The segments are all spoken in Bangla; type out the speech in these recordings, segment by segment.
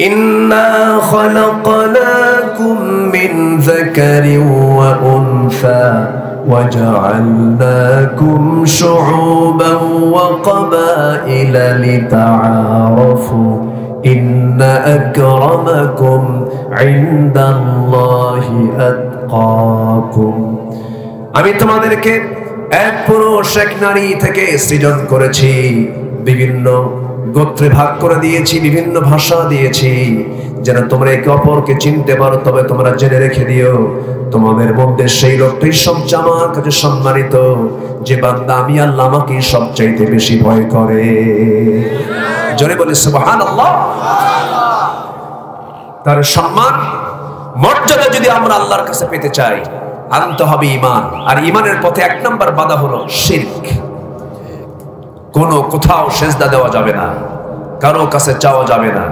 إنا خلقناكم من ذكر وأنثى وجعلناكم شعوبا وقبائل لتعارفوا إن أكرمكم عند الله أتقاكم আমি তোমাদেরকে এক পুরুষ এক নারী থেকে সৃজন করেছি, বিভিন্ন গোত্রে ভাগ করে দিয়েছি, বিভিন্ন ভাষা দিয়েছি যেন তোমরা একে অপরকে চিনতে পারো। তবে তোমরা জেনে রেখে দিও, তোমাদের মধ্যে সেই লোকটাই সবচেয়ে আমার কাছে সম্মানিত যে বান্দা আমি আল্লাহ আমাকে সবচাইতে বেশি ভয় করে। জোরে বলে সুবহানাল্লাহ। তার সম্মান মর্যাদা যদি আমরা আল্লাহর কাছে পেতে চাই, আনতে হবে ঈমান। আর ঈমানের পথে এক নাম্বার বাধা হলো শিরক। কোথাও সেজদা দেওয়া যাবে না, কারো কাছে চাওয়া যাবে না।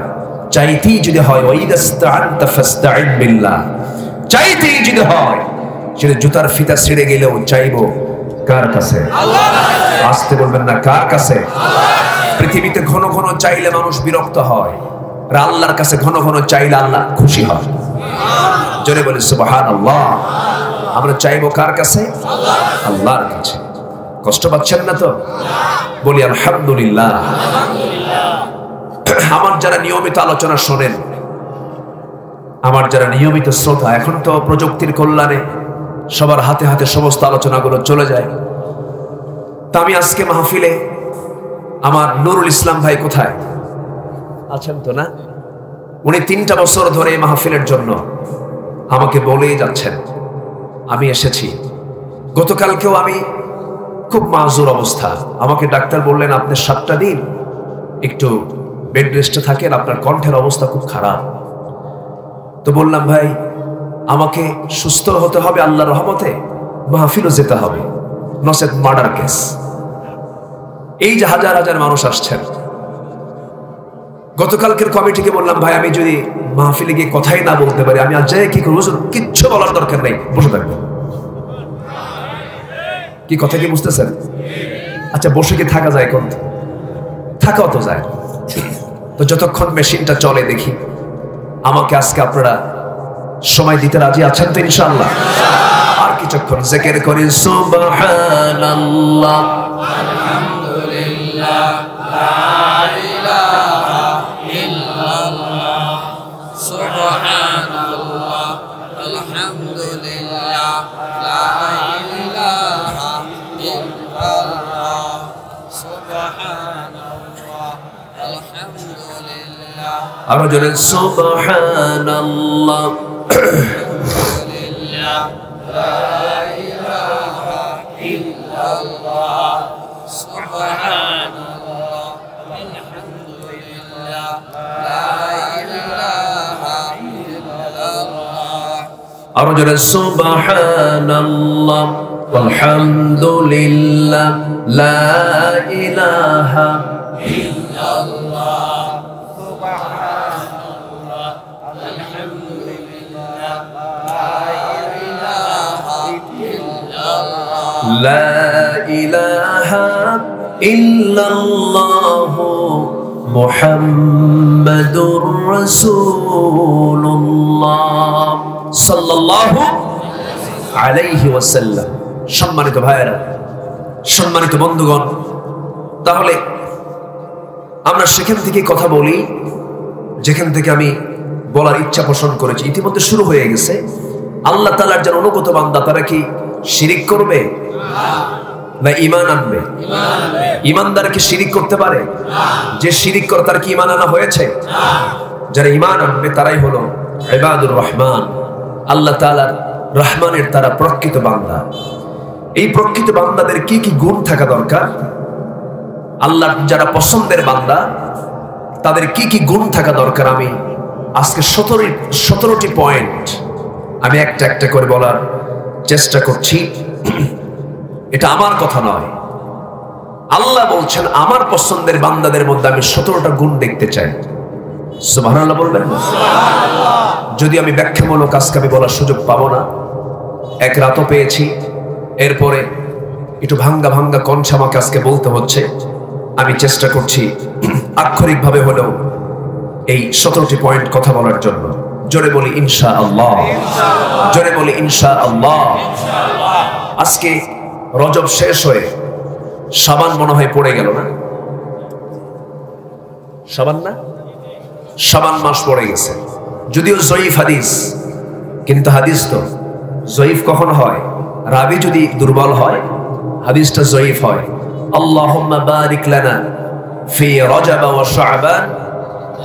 চাইতেই যদি হয় ওয়াইদাস্তাআনতা ফাস্তাইন বিল্লাহ, চাইতেই যদি হয় সেটা জুতার ফিতা ছিঁড়ে গেলেও চাইবো কার কাছে? আল্লাহর কাছে। আসতে বলবেন না, কার কাছে? আল্লাহর কাছে। পৃথিবীতে ঘন ঘন চাইলে মানুষ বিরক্ত হয়, আর আল্লাহর কাছে ঘন ঘন চাইলে আল্লাহ খুশি হয়। জোরে বলে সুবহানাল্লাহ। আমরা চাইবো কার কাছে? আল্লাহর কাছে। কষ্ট পাচ্ছেন না তো? বলি আলহামদুলিল্লাহ। আমার যারা নিয়মিত আলোচনা শোনেন, আমার যারা নিয়মিত শ্রোতা, এখন তো প্রযুক্তির কল্যাণে সবার হাতে হাতে সমস্ত আলোচনাগুলো চলে যায়। তা আমি আজকে মাহফিলে, আমার নুরুল ইসলাম ভাই কোথায় আছেন তো না? উনি 3টা বছর ধরে মাহফিলের জন্য আমাকে বলেই যাচ্ছেন আমি এসেছি। গতকালকেও আমি খুব মাজুর অবস্থা, আমাকে ডাক্তার বললেন আপনি 7টা দিন একটু বেড রেস্টে থাকেন, আপনার কণ্ঠের অবস্থা খুব খারাপ। তো বললাম ভাই আমাকে সুস্থ হতে হবে আল্লাহর রহমতে, মাহফিলও যেতে হবে, নচেত মার্ডার কেস। এই যে হাজার হাজার মানুষ আসছেন, গতকালকের কমিটিকে বললাম ভাই আমি যদি মাহফিলে গিয়ে কথাই না বলতে পারি, আমি আজ যাই কি করবো? কিচ্ছু বলার দরকার নেই, বসে থাকবো। কি কথা কি বুঝতেছেন? আচ্ছা বসে কি থাকা যায়? কোন থাকাও তো যায়। তো যতক্ষণ মেশিনটা চলে দেখি, আমাকে আজকে আপনারা সময় দিতে রাজি আছেন তো ইনশাআল্লাহ? আর কিছুক্ষণ জিকির করি সুবহানাল্লাহ আলহামদুলিল্লাহ লা ইলাহা ইল্লাল্লাহ সুবহানাল্লাহ আলহামদুলিল্লাহ লা ইলাহা ইল্লাল্লাহ সুবহানাল্লাহ আলহামদুলিল্লাহ। আরো জোরে সুবহানাল্লাহ আলহামদুলিল্লাহ লা ইলাহা ইল্লাল্লাহ সুবহানাল্লাহ আলহামদুলিল্লাহ লা ইলাহা ইল্লাল্লাহ। আরো জোরে সুবহানাল্লাহ আলহামদুলিল্লাহ লা ইলাহা ইল্লাল্লাহ সুবহানাল্লাহ আলহামদুলিল্লাহ লা ইলাহা ইল্লাল্লাহ মুহাম্মাদুর রাসূলুল্লাহ সাল্লাল্লাহু আলাইহি ওয়াসাল্লাম। সম্মানিত ভাইয়েরা, সম্মানিত বন্ধুগণ, তাহলে আমরা সেখান থেকে কথা বলি যেখান থেকে আমি বলার ইচ্ছা পোষণ করেছি। ইতিমধ্যে শুরু হয়ে গেছে। আল্লাহ তাআলার যারা অনুগত বান্দা তারা কি শিরিক করবে না ঈমান আনবে? ঈমানদার কি শিরিক করতে পারে? যে শিরিক করে তার কি ঈমান আনা হয়েছে? যারা ঈমান আনবে তারাই হলো ইবাদুর রহমান, আল্লাহ তাআলার রহমানের তারা প্রকৃত বান্দা। এই প্রকৃত বান্দাদের কি কি গুণ থাকা দরকার? আল্লাহর যারা পছন্দের বান্দা তাদের কি কি গুণ থাকা দরকার? আমি আজকে 17টি পয়েন্ট আমি একটা একটা করে বলার চেষ্টা করছি। এটা আমার কথা নয়, আল্লাহ বলছেন আমার পছন্দের বান্দাদের মধ্যে আমি 17টা গুণ দেখতে চাই। সুবহানাল্লাহ বলবেন? যদি আমি ব্যাখ্যামূলক আজকে আমি বলার সুযোগ পাবো না, এক রাতও পেয়েছি, এরপরে একটু ভাঙ্গা ভাঙ্গা কণ্ঠে আমাকে আজকে বলতে হচ্ছে। আমি চেষ্টা করছি আক্ষরিকভাবে হলেও এই 17টি পয়েন্ট কথা বলার জন্য। জোরে বলি ইনশাআল্লাহ, জোরে বলি ইনশাআল্লাহ। আজকে রজব শেষ হয়ে শাবান মনে হয় পড়ে গেল না? শাবান না, শাবান মাস পড়ে গেছে। যদিও জয়ীফ হাদিস, কিন্তু হাদিস তো জয়ীফ কখন হয়? রাবি যদি দুর্বল হয় হাদিসটা জয়ীফ হয়। আল্লাহুম্মা বারিক লানা ফি রজব ওয়া শাবান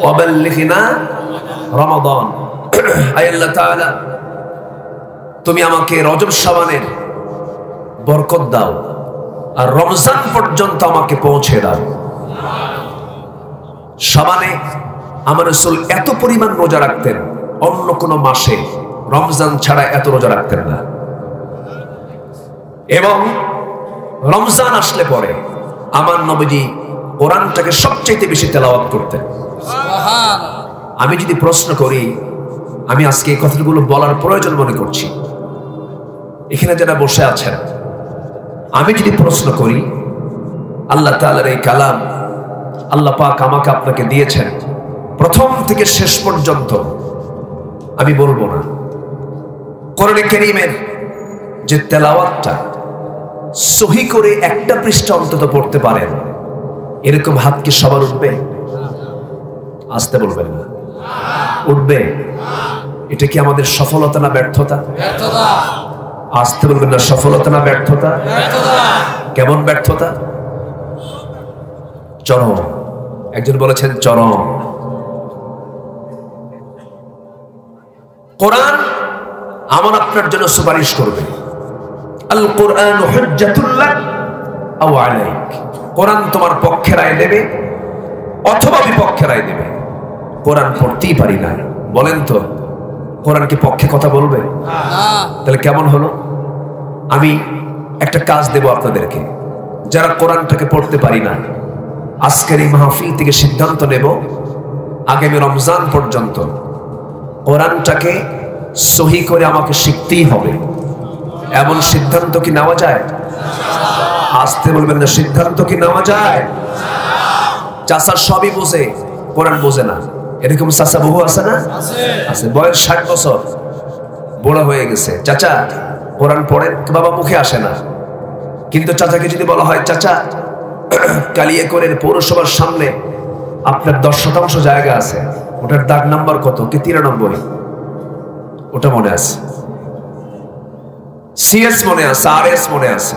ওয়া বাল্লিগনা রমাদান। আয় আল্লাহ তাআলা, তুমি আমাকে রজব শাবানের বরকত দাও আর রমজান পর্যন্ত আমাকে পৌঁছে দাও। শাবানে আমার রাসূল এত পরিমাণ রোজা রাখতেন, অন্য কোন মাসে রমজান ছাড়া এত রোজা রাখতেন না। এবং রমজান আসলে পরে আমার নবীজি কোরআনটাকে সবচেয়ে বেশি তেলাওয়াত করতেন। আমি যদি প্রশ্ন করি, আমি আজকে এই কথাগুলো বলার প্রয়োজন মনে করছি, এখানে যারা বসে আছেন, আমি যদি প্রশ্ন করি, আল্লাহ তাআলার এই কালাম আল্লাহ পাক আমাকে আপনাকে দিয়েছেন, প্রথম থেকে শেষ পর্যন্ত আমি বলবো না। কোরআনে কারীমের যে তেলাওয়াতটা সহি করে একটা পৃষ্ঠা অন্তত পড়তে পারেন, এরকম হাত কি সবার উঠবে? আসতে বলবেন না, উঠবে? এটা কি আমাদের সফলতা না ব্যর্থতা? আসতে বলবেন না, সফলতা না ব্যর্থতা? কেমন ব্যর্থতা? চরম। একজন বলেছেন চরম। কোরআন আমার আপনার জন্য সুপারিশ করবে। আল কোরআন হুজ্জাতুল লাক আও আলাইক। কোরআন তোমার পক্ষে রায় দেবে অথবা বিপক্ষে রায় দেবে। কোরআন পড়তেই পারি না, বলেন তো কোরআন কি পক্ষে কথা বলবে? তাহলে কেমন হলো? আমি একটা কাজ দেব আপনাদেরকে, যারা কোরআনটাকে পড়তে পারি না, আজকের এই মাহফিল থেকে সিদ্ধান্ত নেব আগামী রমজান পর্যন্ত কোরআনটাকে সহি করে আমাকে শিখতেই হবে। এমন সিদ্ধান্ত কি নেওয়া যায়? আসতে বলবেন না, সিদ্ধান্ত কি নেওয়া যায়? চাচা সবই বোঝে, কোরআন বোঝে না, এরকম চাচা বহু আছে না? আছে। বয়স 60 বছর, বড় হয়ে গেছে। চাচা কোরআন পড়েন? বাবা মুখে আসে না। কিন্তু চাচাকে যদি বলা হয়, চাচা কালিয়াকৈরের পৌরসভার সামনে আপনার 10% জায়গা আছে, ওটার দাগ নাম্বার কত? কি 93? ওটা মনে আছে, সিএস মনে আছে, আরএস মনে আছে।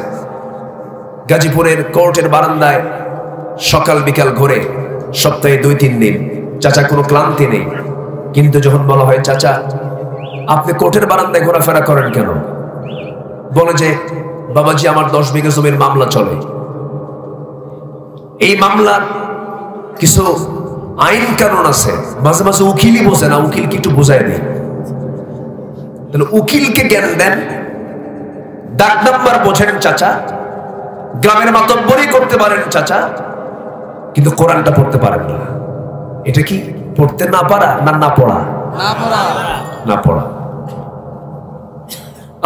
গাজীপুরের কোর্টের বারান্দায় সকাল বিকাল ঘুরে সপ্তাহে 2-3 দিন, চাচা কোনো ক্লান্তি নেই। কিন্তু যখন বলা হয়, চাচা আপনি কোর্টের বারান্দায় ঘোরাফেরা করেন কেন? বলে যে বাবাজি আমার 10 বিঘা জমির মামলা চলে, এই মামলার কিছু আইন কানুন আছে, মাঝে মাঝে উকিলই বোঝে না, উকিলকে একটু বোঝায় দেয়। তাহলে উকিলকে জ্ঞান দেন, দাগ নাম্বার বোঝেন চাচা, গ্রামের মাতব্বরই করতে পারেন চাচা, কিন্তু কোরআনটা পড়তে পারেন না। এটা কি পড়তে না পারা না না পড়া? না পড়া।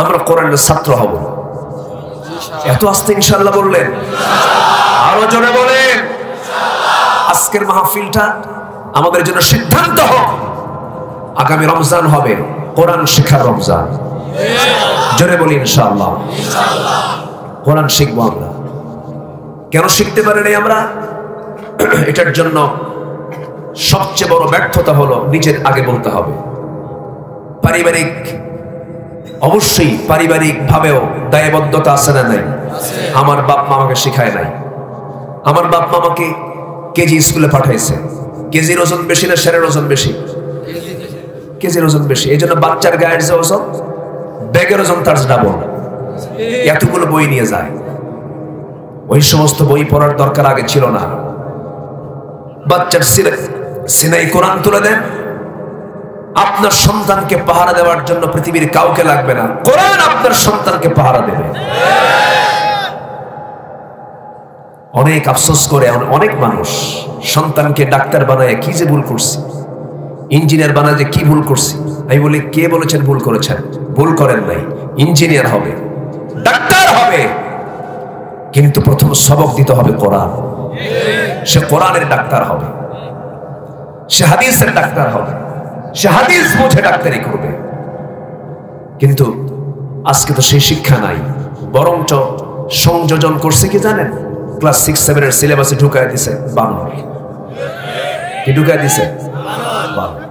আমরা কোরআনের ছাত্র হব। এত আস্তে ইনশাআল্লাহ বললেন, আরো জোরে বলেন। আজকের মাহফিলটা আমাদের জন্য সিদ্ধান্ত হোক, আগামী রমজান হবে কোরআন শেখার রমজান। জোরে বলি ইনশাআল্লাহ। কোরআন শিখবো আমরা। কেন শিখতে পারি নাই আমরা? এটার জন্য সবচেয়ে বড় ব্যর্থতা হলো নিজের আগে বলতে হবে। পারিবারিক, অবশ্যই পারিবারিক ভাবেও দায়বদ্ধতা আছে না নাই? আমার বাপ মা আমাকে শিখায় নাই। আমার বাপ মা আমাকে কেজি স্কুলে পাঠাইছে। কেজির ওজন বেশি না সেরের ওজন বেশি? কেজির ওজন বেশি। এই জন্য বাচ্চার গায়ের যে ওজন, ব্যাগের ওজন তার ডাবল। এতগুলো বই নিয়ে যায়। ওই সমস্ত বই পড়ার দরকার আগে ছিল না। বাচ্চার সিনাই কোরআন তুলে দেন। আপনার সন্তানকে পাহারা দেওয়ার জন্য পৃথিবীর কাউকে লাগবে না, কোরআন আপনার সন্তানকে পাহারা দেবে। অনেক আফসোস করে অনেক মানুষ সন্তানকে ডাক্তার বানায় কি যে ভুল করছি, ইঞ্জিনিয়ার বানায় যে কি ভুল করছি। আমি বলি, কে বলেছেন ভুল করেছেন? ভুল করেন নাই। ইঞ্জিনিয়ার হবে, ডাক্তার হবে, কিন্তু প্রথম সবক দিতে হবে কোরআন। সে কোরআনের ডাক্তার হবে। সে হাদিসের ডাক্তার হবে, সে হাদিস বুঝে ডাক্তারি করবে। কিন্তু আজকে তো সেই শিক্ষা নাই, বরঞ্চ সংযোজন করছে কি জানেন? ক্লাস 6-7 এর সিলেবাসে ঢুকায় দিছে বানর। কি ঢুকায় দিছে? বানর।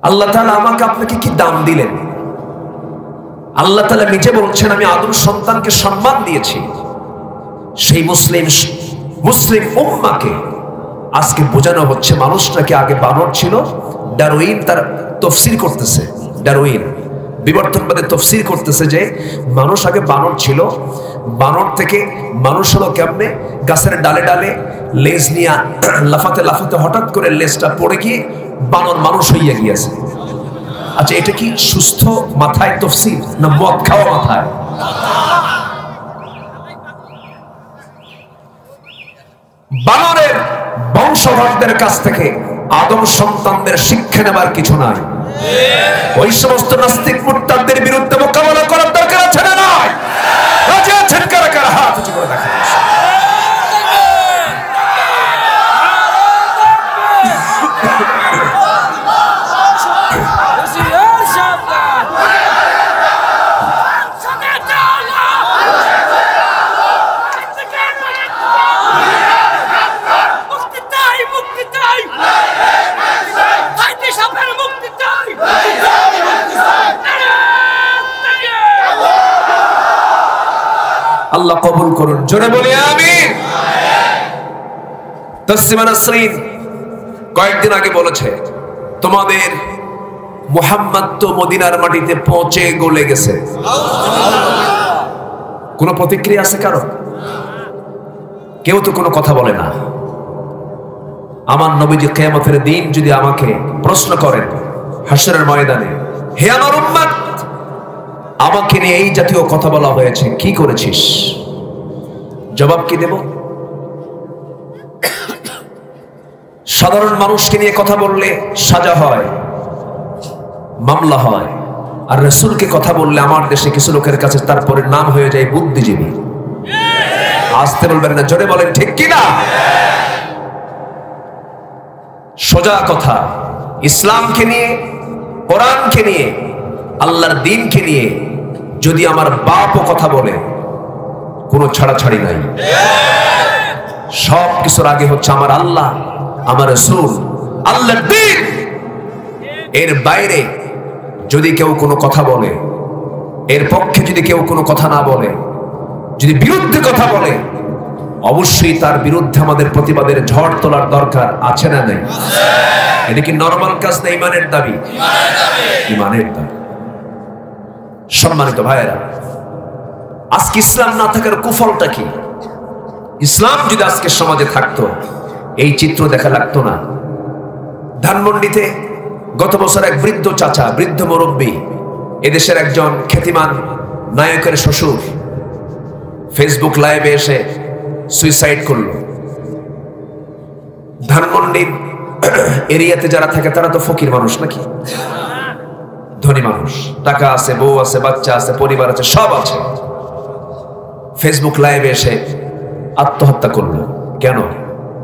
আল্লাহ তাআলা আমাকে আপনাকে কি দাম দিলেন? আল্লাহ তাআলা নিজে বলছেন আমি আদম সন্তানকে সম্মান দিয়েছি। সেই মুসলিম উম্মাকে আজকে বোঝানো হচ্ছে মানুষটাকে আগে বানর ছিল। ডারউইন তার তফসির করতেছে, ডারউইন বিবর্তনবাদের তফসির করতেছে যে মানুষ আগে বানর ছিল, বানর থেকে মানুষ হলো কেমনে? গাছের ডালে ডালে লেজ নিয়ে লাফাতে লাফাতে হঠাৎ করে লেজটা পড়ে গিয়ে বানর মানুষ হইয়া গিয়েছে। আচ্ছা, এটা কি সুস্থ মাথায় তফসির না মদ খাওয়া মাথায়? বানরের বংশধরদের কাছ থেকে আদম সন্তানদের শিক্ষা নেবার কিছু নাই। ওই সমস্ত নাস্তিক মুরতাদদের বিরুদ্ধে মোকাবেলা করার দরকার আছে না নাই? রাজি আছেন কারা কারা? হাত উঁচু করে দেখান। আল্লাহ কবুল করুন, জোরে বলি আমিন। তাসলিমা নাসরিন কয়েকদিন আগে বলেছে তোমাদের মুহাম্মদ তো মদিনার মাটিতে পৌঁছে গলে গেছে। কোনো প্রতিক্রিয়া আছে কারো? কেউ তো কোনো কথা বলে না। আমার নবীজি কিয়ামতের দিন যদি আমাকে প্রশ্ন করেন হাশরের ময়দানে, হে আমার উম্মত, আমাকে নিয়ে এই জাতীয় কথা বলা হয়েছে, কি করেছিস? জবাব কি দেব? সাধারণ মানুষকে নিয়ে কথা বললে সাজা হয়, মামলা হয়, আর রাসূলকে কথা বললে আমার দেশে কিছু লোকের কাছে তারপরে নাম হয়ে যায় বুদ্ধিজীবী। আসতে বলবেন না, জোরে বলেন ঠিক কি না? সোজা কথা, ইসলামকে নিয়ে, কোরআনকে নিয়ে, আল্লাহর দ্বীনকে নিয়ে যদি আমার বাপও কথা বলে কোনো ছাড়াছাড়ি নাই। সব কিছুর আগে হচ্ছে আমার আল্লাহ, আমার রাসূল, আল্লাহর দ্বীন। এর বাইরে যদি কেউ কোনো কথা বলে, এর পক্ষে যদি কেউ কোনো কথা না বলে, যদি বিরুদ্ধে কথা বলে, অবশ্যই তার বিরুদ্ধে আমাদের প্রতিবাদের ঝড় তোলার দরকার আছে না নাই? এটা কি নরমাল কাজ না ইমানের দাবি? ইমানের দাবি। সম্মানিত ভাইয়েরা, আজকে ইসলাম না থাকার কুফলটা কি? ইসলাম যদি আজকে সমাজে থাকতো এই চিত্র দেখা লাগতো না। ধানমন্ডিতে গত বছর এক বৃদ্ধ চাচা, বৃদ্ধ মুরব্বী, এদেশের একজন খ্যাতিমান নায়কের শ্বশুর ফেসবুক লাইভে এসে সুইসাইড করলো। ধানমন্ডির এরিয়াতে যারা থাকে তারা তো ফকির মানুষ নাকি? ধনী মানুষ, টাকা আছে, বউ আছে, বাচ্চা আছে, পরিবার আছে, সব আছে। ফেসবুক লাইভে এসে আত্মহত্যা করলো। কেন?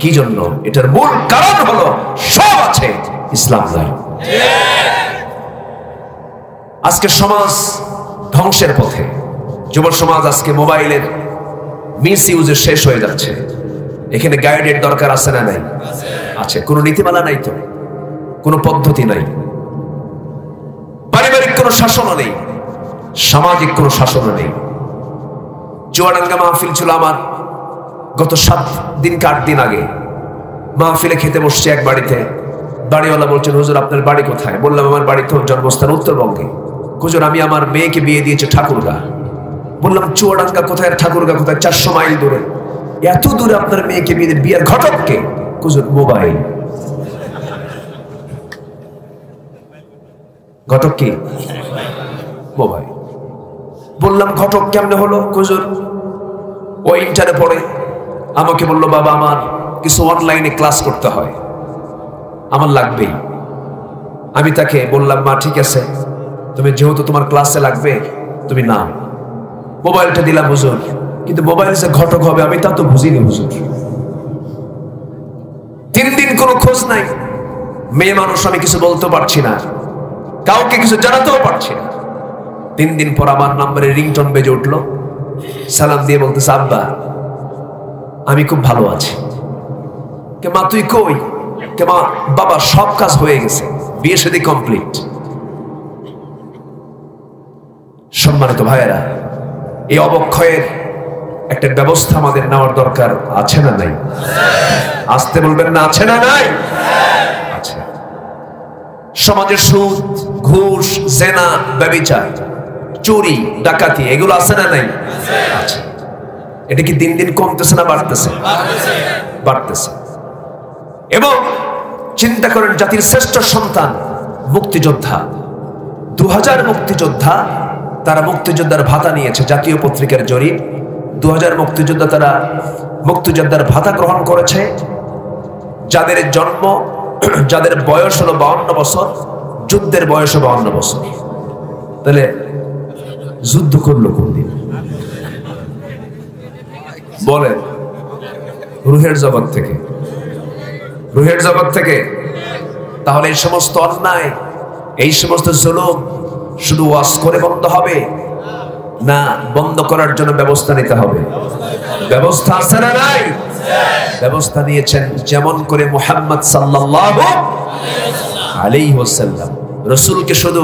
কি জন্য? এটার মূল কারণ হলো সব আছে, ইসলাম নাই। আজকে সমাজ ধ্বংসের পথে। যুব সমাজ আজকে মোবাইলের মিস ইউজে শেষ হয়ে যাচ্ছে। এখানে গাইডের দরকার আছে না নাই? আছে। কোনো নীতিমালা নাই তো, কোনো পদ্ধতি নাই, পারিবারিক কোনো শাসনও নেই, সামাজিক কোনো শাসনও নেই। চুয়াডাঙ্গা মাহফিল ছিল আমার গত 7 দিন 8 দিন আগে। মাহফিলে খেতে বসছে এক বাড়িতে। বাড়িওয়ালা বলছেন, হুজুর আপনার বাড়ি কোথায়? বললাম আমার বাড়ি তো জন্মস্থান উত্তরবঙ্গে। হুজুর আমি আমার মেয়েকে বিয়ে দিয়েছি ঠাকুরগা। বললাম চুয়াডাঙ্গা কোথায়, ঠাকুরগা কোথায়? 400 মাইল দূরে। এত দূরে আপনার মেয়েকে বিয়ে? বিয়ের ঘটককে? হুজুর মোবাইল। ঘটক কি? মোবাইল। বললাম ঘটক কেমনে হলো? হুজুর ও ইন্টারে পড়ে, আমাকে বললো বাবা আমার কিছু অনলাইনে ক্লাস করতে হয়, আমার লাগবেই। আমি তাকে বললাম মা ঠিক আছে, তুমি যেহেতু তোমার ক্লাসে লাগবে তুমি নাও। মোবাইলটা দিলাম হুজুর, কিন্তু মোবাইল যে ঘটক হবে আমি তা তো বুঝিনি হুজুর। 3 দিন কোনো নাই, মেয়ে মানুষ, আমি কিছু বলতে পারছি না, কাউকে কিছু জানাতেও পারছি না। 3 দিন পর আমার নম্বরে রিংটোন বেজে উঠলো। সালাম দিয়ে বলতেছে, আব্বা আমি খুব ভালো আছি। কে মা তুই কই? কে মা বাবা সব কাজ হয়ে গেছে, বিয়ে শাদী কমপ্লিট। সম্মানিত ভাইয়েরা, এই অবক্ষয়ের একটা ব্যবস্থা আমাদের নেওয়ার দরকার আছে না নাই? আসতে বলবেন না, আছে না নাই? আছে। সমাজের সুদ, ঘুষ, জেনা, ব্যভিচার, চুরি, ডাকাতি এগুলো আছে না নাই? আছে। এটা কি দিন দিন কমতেছে না বাড়তেছে? বাড়তেছে। এবং চিন্তা করেন, জাতির শ্রেষ্ঠ সন্তান মুক্তিযোদ্ধা, 2000 মুক্তিযোদ্ধা, তারা মুক্তিযোদ্ধার ভাতা নিয়েছে। জাতীয় পত্রিকার জরিপ, 2000 মুক্তিযোদ্ধা তারা মুক্তিযোদ্ধার ভাতা গ্রহণ করেছে। যাদের জন্ম, যাদের বয়স হলো 52 বছর, যুদ্ধের বয়স 52 বছর। তাহলে যুদ্ধ করলো কোন দিন? বলে রুহের জগৎ থেকে, রুহের জগৎ থেকে। তাহলে এই সমস্ত অন্যায়, এই সমস্ত জুলুম শুধু ওয়াজ করে বন্ধ হবে না, বন্ধ করার জন্য ব্যবস্থা নিতে হবে। ব্যবস্থা আছে না নাই? ব্যবস্থা নিয়েছেন। যেমন করে মুহাম্মদ সাল্লাল্লাহু আলাইহি ওয়াসাল্লাম রাসূলকে শুধু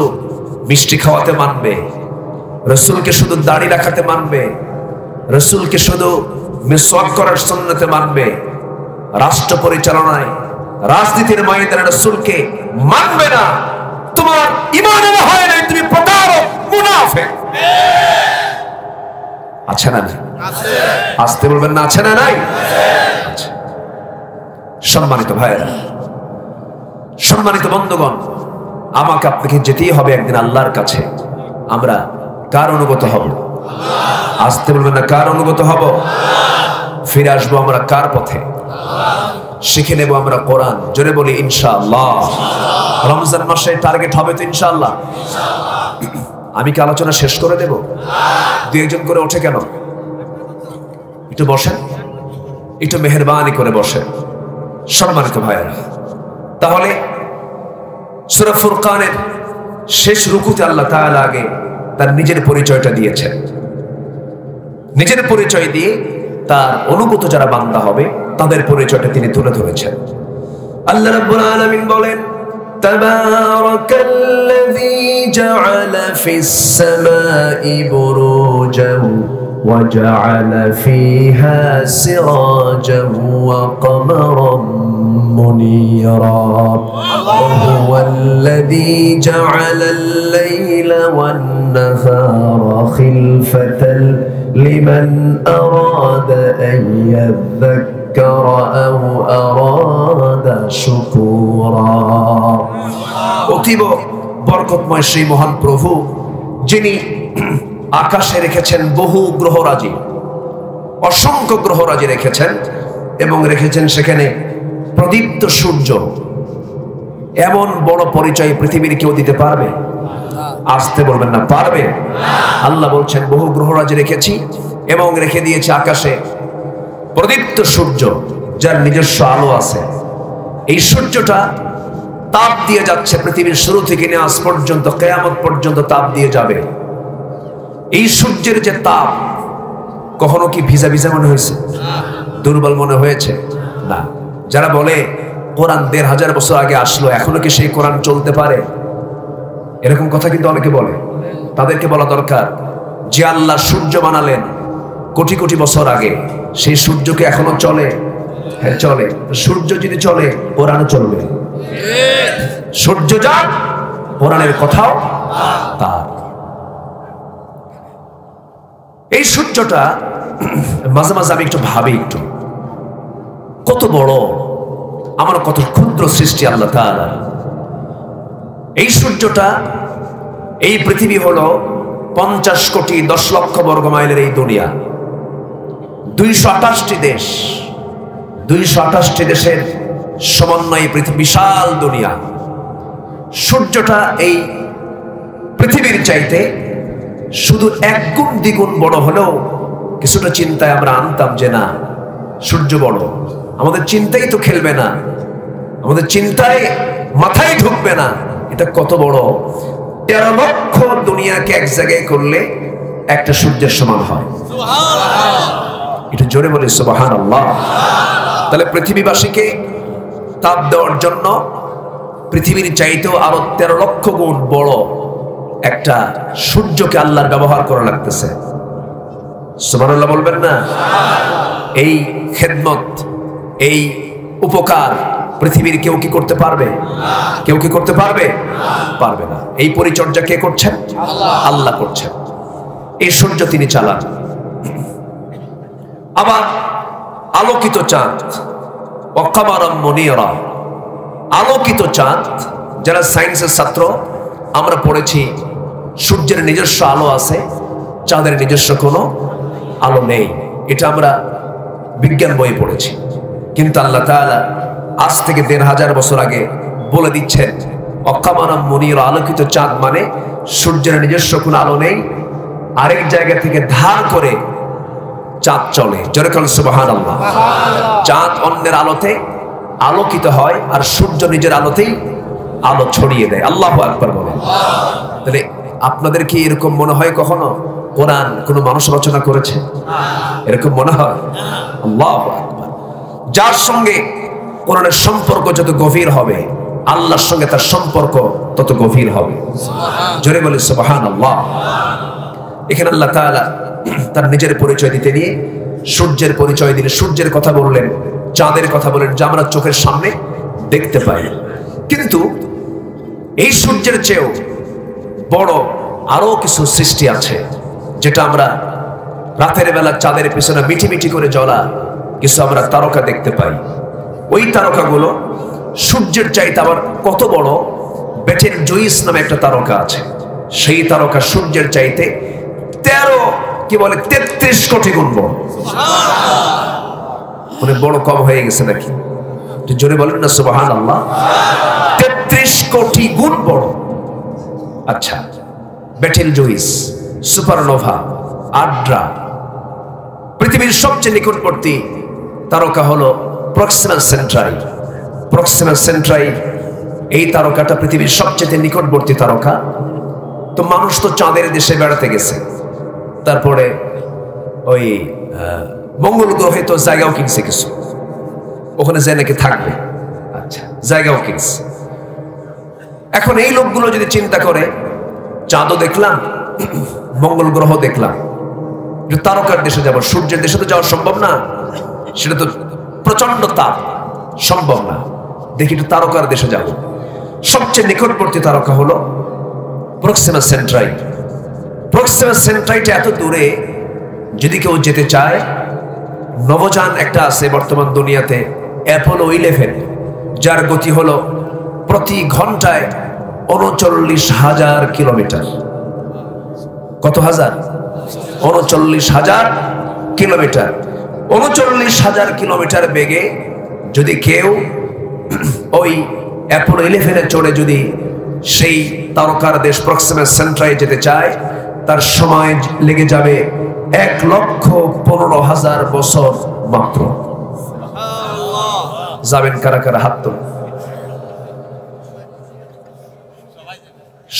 মিষ্টি খাওয়াতে মানবে, রাসূলকে শুধু দাড়ি রাখাতে মানবে, রাসূলকে শুধু মিসওয়াক করার সুন্নতে মানবে, রাষ্ট্র পরিচালনায়, রাজনীতির ময়দানে রাসূলকে মানবে না, তোমার ঈমান হয় না, তুমি প্রতারক, মুনাফিক। আছে না নাই? আসতে বলবেন না, আছে না নাই? সম্মানিত ভাইয়েরা, সম্মানিত বন্ধুগণ, আমাকে আপনাকে যেতেই হবে একদিন আল্লাহর কাছে। আমরা কার অনুগত হব? আসতে বলবেন না, কার অনুগত হব? ফিরে আসবো আমরা কার পথে? শিখে নেব আমরা কোরআন। জোরে বলি ইনশাআল্লাহ। রমজান মাসে টার্গেট হবে তো ইনশাআল্লাহ। আমি কি আলোচনা শেষ করে দেব? 2-1 করে ওঠে কেন? একটু বসেন, একটু মেহেরবানি করে বসেন। সম্মানিত ভাইয়েরা, তাহলে সূরা ফুরকানের শেষ রুকুতে আল্লাহ তাআলা আগে তার নিজের পরিচয়টা দিয়েছেন। নিজের পরিচয় দিয়ে তার অনুগত যারা বান্দা হবে তাদের পরিচয়টা তিনি তুলে ধরেছেন। আল্লাহ রাব্বুল আলামিন বলেন, তাবারাকাল্লাযী জাআলা ফিস সামাই বুরুজান ওয়া জাআলা ফীহা সিরাজান ওয়া কমারান মুনীরা ওয়া হুয়াল্লাযী জাআলাল লাইলা ওয়ান নাহারা খিলফাতান লিমান আরাদা আন ইয়াযযাক্কারা আও আরাদা শুকুরা। অতীব বরকতময় সেই মহান প্রভু, যিনি আকাশে রেখেছেন বহু গ্রহরাজি, অসংখ্য গ্রহরাজি রেখেছেন, এবং রেখেছেন সেখানে প্রদীপ্ত সূর্য। এমন বড় পরিচয় পৃথিবীর কেউ দিতে পারবে? আসতে বলবেন না, পারবে? আল্লাহ বলছেন, বহু গ্রহরাজি রেখেছি এবং রেখে দিয়েছে আকাশে প্রদীপ্ত সূর্য, যার নিজস্ব আলো আছে। এই সূর্যটা তাপ দিয়ে যাচ্ছে পৃথিবীর শুরু থেকে নিয়ে আজ পর্যন্ত, কিয়ামত পর্যন্ত তাপ দিয়ে যাবে। এই সূর্যের যে তাপ, কখনো কি ভিজা ভিজা মনে হয়েছে? দুর্বল মনে হয়েছে? না। যারা বলে কোরআন 1500 বছর আগে আসলো, এখনো কি সেই কোরআন চলতে পারে, এরকম কথা কিন্তু অনেকে বলে। তাদেরকে বলা দরকার, যে আল্লাহ সূর্য বানালেন কোটি কোটি বছর আগে, সেই সূর্যকে এখনো চলে? হ্যাঁ চলে। সূর্য যদি চলে, কোরআনও চলবে। সূর্য যার, কোরআনের কথাও তার। এই সূর্যটা মাঝে মাঝে আমি একটু ভাবি, একটু কত বড়, আমার কত ক্ষুদ্র সৃষ্টি আল্লাহ তাআলা। এই সূর্যটা, এই পৃথিবী হলো 50 কোটি 10 লক্ষ বর্গ মাইলের এই দুনিয়া, 228টি দেশ, 228টি দেশের সমন্বয়ে পৃথিবী বিশাল দুনিয়া। সূর্যটা এই পৃথিবীর চাইতে শুধু 1 গুণ 2 গুণ বড় হলেও কিছুটা চিন্তায় আমরা আনতাম যে না, সূর্য বড়, আমাদের চিন্তাই তো খেলবে না আমাদের চিন্তায় মাথায় ঢুকবে না এটা কত বড়। 13 লক্ষ দুনিয়াকে এক জায়গায় করলে একটা সূর্যের সমান হয়। এটা জোরে বলি সুবহানাল্লাহ। তাহলে পৃথিবীবাসীকে তাপ দেওয়ার জন্য পৃথিবীর চাইতেও আরো 13 লক্ষ গুণ বড় একটা সূর্যকে আল্লাহর ব্যবহার করা লাগতেছে। সুবহানাল্লাহ বলবেন না? এই খেদমত, এই উপকার পৃথিবীর কেউ কি করতে পারবে? কেউ কি করতে পারবে? পারবে না। এই পরিচর্যা কে করছেন? আল্লাহ করছেন। এই সূর্য তিনি চালান। আবার আলোকিত চাঁদ, ওয়াকামারাম মুনিরা, আলোকিত চাঁদ। যারা সায়েন্সের ছাত্র আমরা পড়েছি সূর্যের নিজস্ব আলো আছে, চাঁদের নিজস্ব কোনো আলো নেই। এটা আমরা বিজ্ঞান বই পড়েছি। কিন্তু আল্লাহ তাআলা আজ থেকে 1500 বছর আগে বলে দিচ্ছেন ওয়াকামারাম মুনিরা, আলোকিত চাঁদ মানে সূর্যের নিজস্ব কোনো আলো নেই, আরেক জায়গা থেকে ধার করে চাঁদ চলে। যেরকম সুবহানাল্লাহ। চাঁদ অন্যের আলোতে আলোকিত হয় আর সূর্য নিজের আলোতেই আলো ছড়িয়ে দেয়। আল্লাহু আকবার বলেন। তাহলে আপনাদের কি এরকম মনে হয় কখনো কোরআন কোন মানুষ রচনা করেছে? এরকম মনে হয়? আল্লাহু আকবার। যার সঙ্গে কোরআনের সম্পর্ক যত গভীর হবে আল্লাহর সঙ্গে তার সম্পর্ক তত গভীর হবে। জোরে বলি সুবহানাল্লাহ। এখানে আল্লাহ তাআলা তার নিজের পরিচয় দিতে নিয়ে সূর্যের পরিচয় দিলে সূর্যের কথা বললেন, চাঁদের কথা বললেন, যা আমরা চোখের সামনে দেখতে পাই। কিন্তু এই সূর্যের চেয়েও বড় আরো কিছু সৃষ্টি আছে যেটা আমরা রাতের বেলা চাঁদের পিছনে মিটি মিটি করে জ্বলা কিছু আমরা তারকা দেখতে পাই। ওই তারকাগুলো সূর্যের চাইতে আবার কত বড়। বেটেল জুইস নামে একটা তারকা আছে, সেই তারকা সূর্যের চাইতে 33 কোটি গুণ বড়। মানে বড় কম হয়ে গেছে নাকি? জোরে বলেন না সুবহানাল্লাহ। 33 কোটি গুণ বড়। আচ্ছা, বেটেল জুইস, সুপারনোভা, আড্রা। পৃথিবীর সবচেয়ে নিকটবর্তী তারকা হলো প্রক্সিমা সেন্ট্রাই। প্রক্সিমা সেন্ট্রাই এই তারকাটা পৃথিবীর সবচেয়ে নিকটবর্তী তারকা। তো মানুষ তো চাঁদের দেশে বেড়াতে গেছে, তারপরে ওই মঙ্গল গ্রহে তো জায়গাও কিনছে কিছু, ওখানে যে নাকি থাকবে। আচ্ছা, জায়গাও কিনছে। এখন এই লোকগুলো যদি চিন্তা করে চাঁদও দেখলাম, মঙ্গল গ্রহ দেখলাম, তারকার দেশে যাব, সূর্যের দেশে তো যাওয়া সম্ভব না, সেটা তো প্রচন্ড তাপ, সম্ভব না। দেখি একটু তারকার দেশে যাব। সবচেয়ে নিকটবর্তী তারকা হলো প্রক্সিমা সেন্ট্রাই। প্রক্সিমা সেন্ট্রাইটা এত দূরে, যদি কেউ যেতে চায়, নবযান একটা আছে বর্তমান দুনিয়াতে, অ্যাপোলো 11, যার গতি হলো প্রতি ঘন্টায় 39,000 কিলোমিটার। কত হাজার? 39,000 কিলোমিটার। 39,000 কিলোমিটার বেগে যদি কেউ ওই অ্যাপোলো 11-এ চড়ে যদি সেই তারকার দেশ প্রক্সিমা সেন্ট্রাই যেতে চায়, তার সময় লেগে যাবে 1,15,000 বছর মাত্র। যাবেন কারা কারা? হাত তোলেন।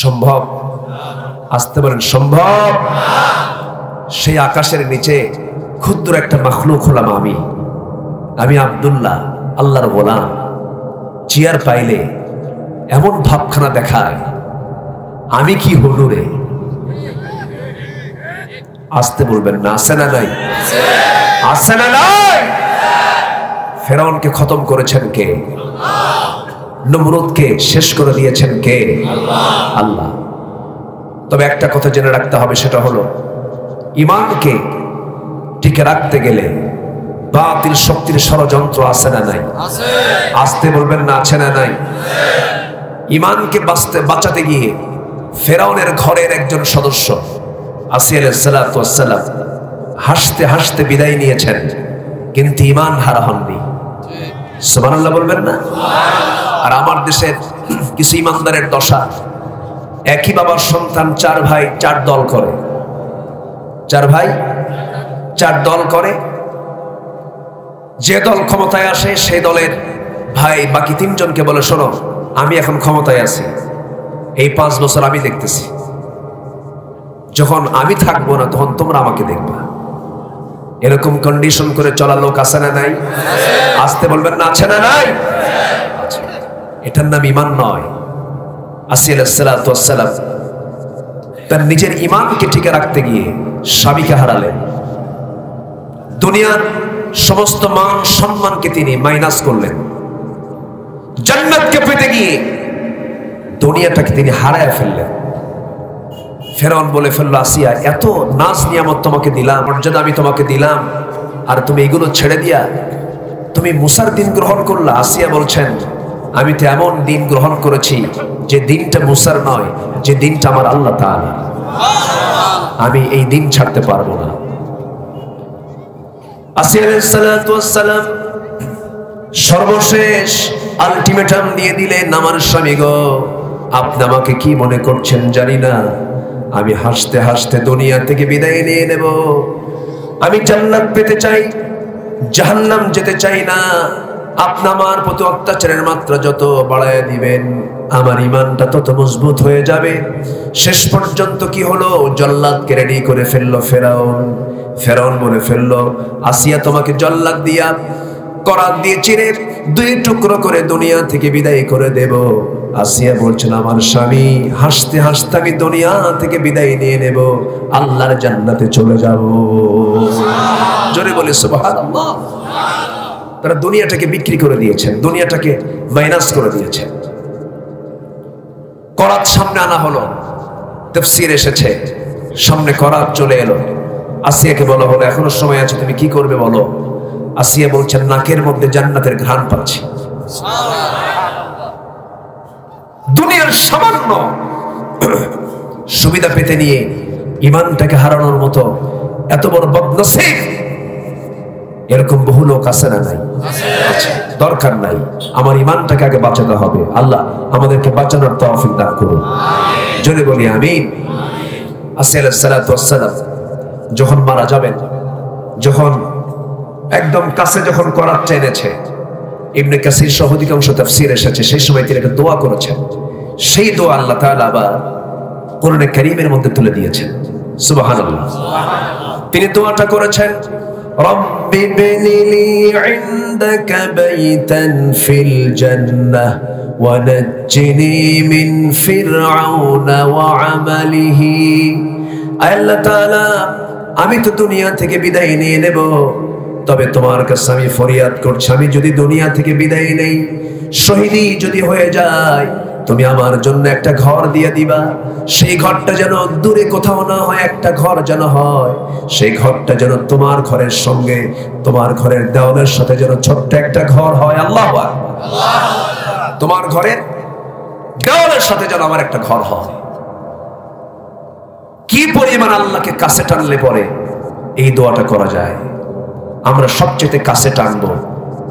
সম্ভব? আসতে পারেন সম্ভব? সেই আকাশের নিচে ক্ষুদ্র একটা মাখলুক হলাম আমি আব্দুল্লাহ, আল্লাহর গোলাম। চেয়ার পাইলে এমন ভাবখানা দেখায়, আমি কি হলু রে? আসতে বলবেন না? আছে না নাই? আছে না নাই? ফেরাউনকে খতম করেছেন কে? নমরুদকে শেষ করে দিয়েছেন কে? আল্লাহ। তবে একটা কথা জেনে রাখতে হবে, সেটা হলো ঈমানকে টিকে রাখতে গেলে বাতিল শক্তির ষড়যন্ত্র আছে না নাই? আসতে বলবেন না? আছে না নাই? ঈমানকে বাঁচাতে গিয়ে ফেরাউনের ঘরের একজন সদস্য আসিয়া আলাইহিস সালাতু ওয়াস সালাম হাসতে হাসতে বিদায় নিয়েছেন, কিন্তু ঈমান হারা হননি। সুবহানাল্লাহ বলবেন না? আর আমার দেশের কিছু ঈমানদারের দশা, একই বাবার সন্তান 4 ভাই 4 দল করে। 4 ভাই 4 দল করে। যে দল ক্ষমতায় আসে সেই দলের ভাই বাকি তিনজনকে বলে, শোনো, আমি এখন ক্ষমতায় আছি, এই 5 বছর আমি দেখতেছি, যখন আমি থাকবো না তখন তোমরা আমাকে দেখবা। এরকম কন্ডিশন করে চলা লোক আছে না নাই? আসতে বলবেন না, আছে না নাই? এটার নাম ঈমান নয়। আসিয়া আলাইহিস সালাতু ওয়াস সালাম তার নিজের ঈমানকে টিকে রাখতে গিয়ে স্বামীকে হারালেন। দুনিয়ার সমস্ত মান সম্মানকে তিনি মাইনাস করলেন। জান্নাতকে পেতে গিয়ে দুনিয়াটাকে তিনি হারায় ফেললেন। ফেরাউন বলে ফেললো, আসিয়া, এত নাজ নিয়ামত তোমাকে দিলাম, মর্যাদা আমি তোমাকে দিলাম, আর তুমি এগুলো ছেড়ে দিয়া তুমি মুসার দিন গ্রহণ করলা। আসিয়া বলছেন, আমি তো এমন দিন গ্রহণ করেছি যে দিনটা মুসার নয়, যে দিনটা আমার আল্লাহ তাআলা, আমি এই দিন ছাড়তে পারবো না। আসিয়া আলাইহিস সালাতু ওয়াস সালাম সর্বশেষ আলটিমেটাম দিয়ে দিলেন, আমার স্বামী গো, আপনি আমাকে কি মনে করছেন জানি না, আমি হাসতে হাসতে দুনিয়া থেকে বিদায় নিয়ে নেব। আমি জান্নাত পেতে চাই, জাহান্নাম যেতে চাই না। আপনি আমার প্রতি অত্যাচারের মাত্রা যত বাড়ায় দিবেন, আমার ঈমানটা তত মজবুত হয়ে যাবে। শেষ পর্যন্ত কি হলো, জল্লাদকে রেডি করে ফেললো ফেরাউন। ফেরাউন বলে ফেললো, আসিয়া তোমাকে জল্লাদ দিয়া করাত দিয়ে চিরে 2 টুকরো করে দুনিয়া থেকে বিদায় করে দেব। আসিয়া বলছেন, আমার স্বামী, হাসতে হাসতে আমি দুনিয়া থেকে বিদায় নিয়ে নেব, আল্লাহর জান্নাতে চলে যাব। জোরে বলে সুবহানাল্লাহ। তারা দুনিয়াটাকে বিক্রি করে দিয়েছেন, দুনিয়াটাকে মাইনাস করে দিয়েছেন। করাত সামনে আনা হলো, তাফসীর এসেছে, সামনে করাত চলে এলো। আসিয়াকে বলা হলো, এখনো সময় আছে, তুমি কি করবে বলো। আসিয়া বলছেন, নাকের মধ্যে জান্নাতের ঘ্রাণ পাচ্ছি। দুনিয়ার সামান্য সুবিধা পেতে নিয়ে ঈমানটাকে হারানোর মতো এত বড় বদনসিব এরকম বহু লোক আছে না নাই? দরকার নাই, আমার ঈমানটাকে আগে বাঁচাতে হবে। আল্লাহ আমাদেরকে বাঁচানোর তৌফিক দান করুন, জোরে বলি আমিন। আসিয়া আলাইহিস সালাতু ওয়াস সালাম যখন মারা যাবেন, যখন একদম কাছে যখন করাত এনেছে, ইবনে কাসির সহ অধিকাংশ তাফসীর এসেছে, সেই সময় তিনি একটা দোয়া করেছেন। সেই দোয়া আল্লাহ তাআলা আবার কোরআনে কারীমের মধ্যে তুলে দিয়েছেন। সুবহানাল্লাহ। তিনি দোয়াটা করেছেন, রব্বি বিনিলি ইনদাকা বাইতান ফিল জান্নাহ ওয়া নাজ্জিনি মিন ফিরআউনা ওয়া আমালিহি। আল্লাহ তাআলা, আমি তো দুনিয়া থেকে বিদায় নিয়ে নেব, তবে তোমার কাছে আমি ফরিয়াদ করছি, আমি যদি দুনিয়া থেকে বিদায় নেই, শহীদি যদি হয়ে যায়, তুমি আমার জন্য একটা ঘর দিয়ে দিবা। সেই ঘরটা যেন দূরে কোথাও না হয়, একটা ঘর যেন হয়, সেই ঘরটা যেন তোমার ঘরের সঙ্গে, তোমার ঘরের দেওয়ালের সাথে যেন ছোট্ট একটা ঘর হয়। আল্লাহু আকবার। তোমার ঘরের দেওয়ালের সাথে যেন আমার একটা ঘর হয়। কি পরিমাণ আল্লাহকে কাছে টানলে পরে এই দোয়াটা করা যায়। আমরা সবচেয়ে কাছে টানবো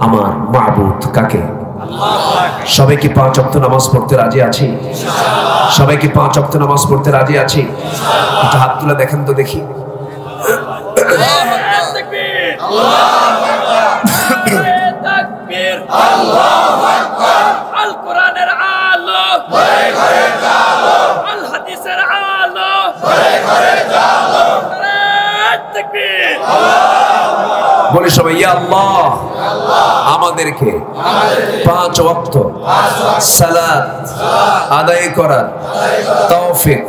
আমার মাবুদ কাকে? সবাই কি 5 ওয়াক্ত নামাজ পড়তে রাজি আছি? সবাই কি 5 ওয়াক্ত নামাজ পড়তে রাজি আছি? একটু হাত তুলে দেখেন তো দেখি। আল্লাহু আকবার। আল কোরআনের আলো ঘরে ঘরে জালো, আল হাদিসের আলো ঘরে ঘরে জালো। তাকবীর। বলি সবাই, ইয়া আল্লাহ, আমাদেরকে 5 ওয়াক্ত সালাত আদায় করার তৌফিক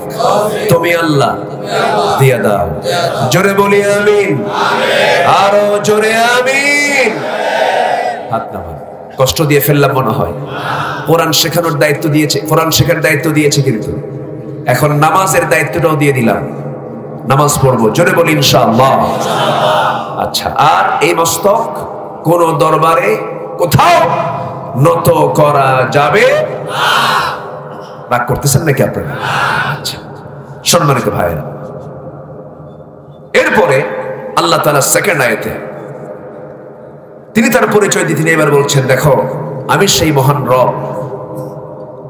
তুমি আল্লাহ দিয়ে দাও। জোরে বলি আমিন, আরো জোরে আমিন। হাত নামান। কষ্ট দিয়ে ফেললাম মনে হয়। কোরআন শেখানোর দায়িত্ব দিয়েছে, কোরআন শেখার দায়িত্ব দিয়েছে, কিন্তু এখন নামাজের দায়িত্বটাও দিয়ে দিলাম। নামাজ পড়বো, জোরে বলি ইনশাআল্লাহ। আচ্ছা, আর এই মস্তক কোন দরবারে কোথাও নত করা যাবে না। রাগ করতেছেন নাকি আপনারা? আচ্ছা, সম্মানিত ভাইরা, এরপরে আল্লাহ তাআলা সেকেন্ড আয়াতে তিনি তার পরিচয় দিতে এবার বলছেন, দেখো আমি সেই মহান রব,